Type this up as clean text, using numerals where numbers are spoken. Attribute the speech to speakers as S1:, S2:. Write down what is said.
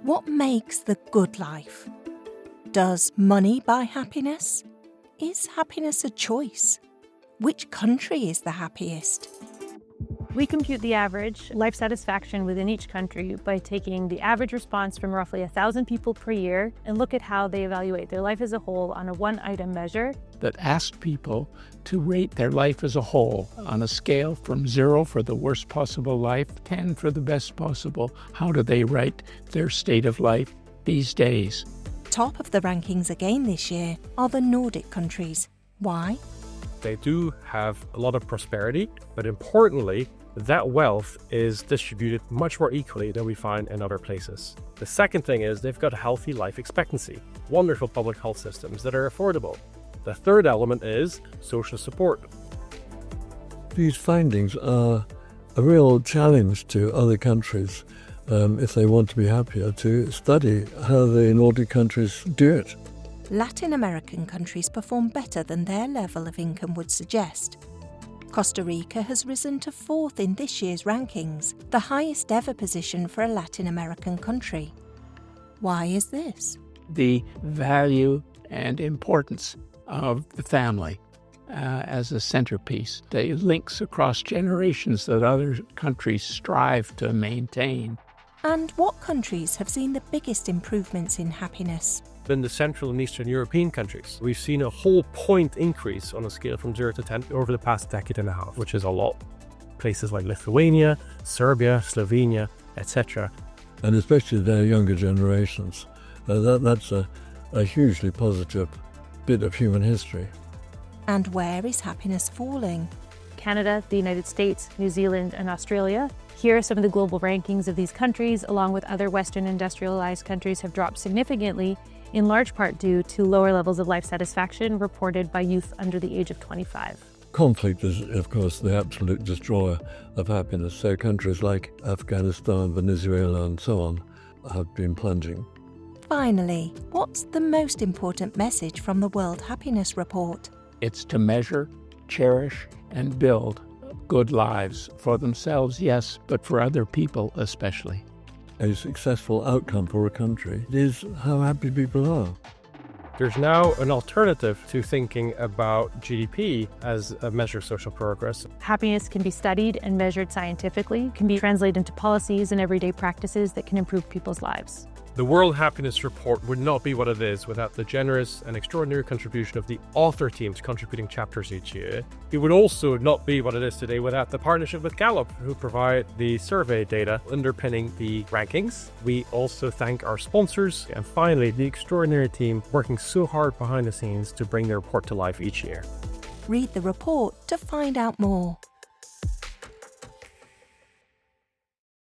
S1: What makes the good life? Does money buy happiness? Is happiness a choice? Which country is the happiest?
S2: We compute the average life satisfaction within each country by taking the average response from roughly 1,000 people per year and look at how they evaluate their life as a whole on a one-item measure.
S3: That asked people to rate their life as a whole on a scale from 0 for the worst possible life, 10 for the best possible. How do they rate their state of life these days?
S1: Top of the rankings again this year are the Nordic countries. Why?
S4: They do have a lot of prosperity, but importantly, that wealth is distributed much more equally than we find in other places. The second thing is they've got a healthy life expectancy, wonderful public health systems that are affordable. The third element is social support.
S5: These findings are a real challenge to other countries if they want to be happier, to study how the Nordic countries do it.
S1: Latin American countries perform better than their level of income would suggest. Costa Rica has risen to 4th in this year's rankings, the highest ever position for a Latin American country. Why is this?
S3: The value and importance of the family as a centerpiece, the links across generations that other countries strive to maintain.
S1: And what countries have seen the biggest improvements in happiness?
S4: In the Central and Eastern European countries, we've seen a whole point increase on a scale from 0 to 10 over the past decade and a half, which is a lot. Places like Lithuania, Serbia, Slovenia, etc.
S5: And especially their younger generations. That's a hugely positive bit of human history.
S1: And where is happiness falling?
S2: Canada, the United States, New Zealand, and Australia. Here are some of the global rankings of these countries, along with other Western industrialized countries, have dropped significantly, in large part due to lower levels of life satisfaction reported by youth under the age of 25.
S5: Conflict is, of course, the absolute destroyer of happiness. So countries like Afghanistan, Venezuela, and so on have been plunging.
S1: Finally, what's the most important message from the World Happiness Report?
S3: It's to measure, cherish, and build good lives for themselves, yes, but for other people especially.
S5: A successful outcome for a country is how happy people are.
S4: There's now an alternative to thinking about GDP as a measure of social progress.
S2: Happiness can be studied and measured scientifically, can be translated into policies and everyday practices that can improve people's lives.
S4: The World Happiness Report would not be what it is without the generous and extraordinary contribution of the author teams contributing chapters each year. It would also not be what it is today without the partnership with Gallup, who provide the survey data underpinning the rankings. We also thank our sponsors, and finally, the extraordinary team working so hard behind the scenes to bring the report to life each year.
S1: Read the report to find out more.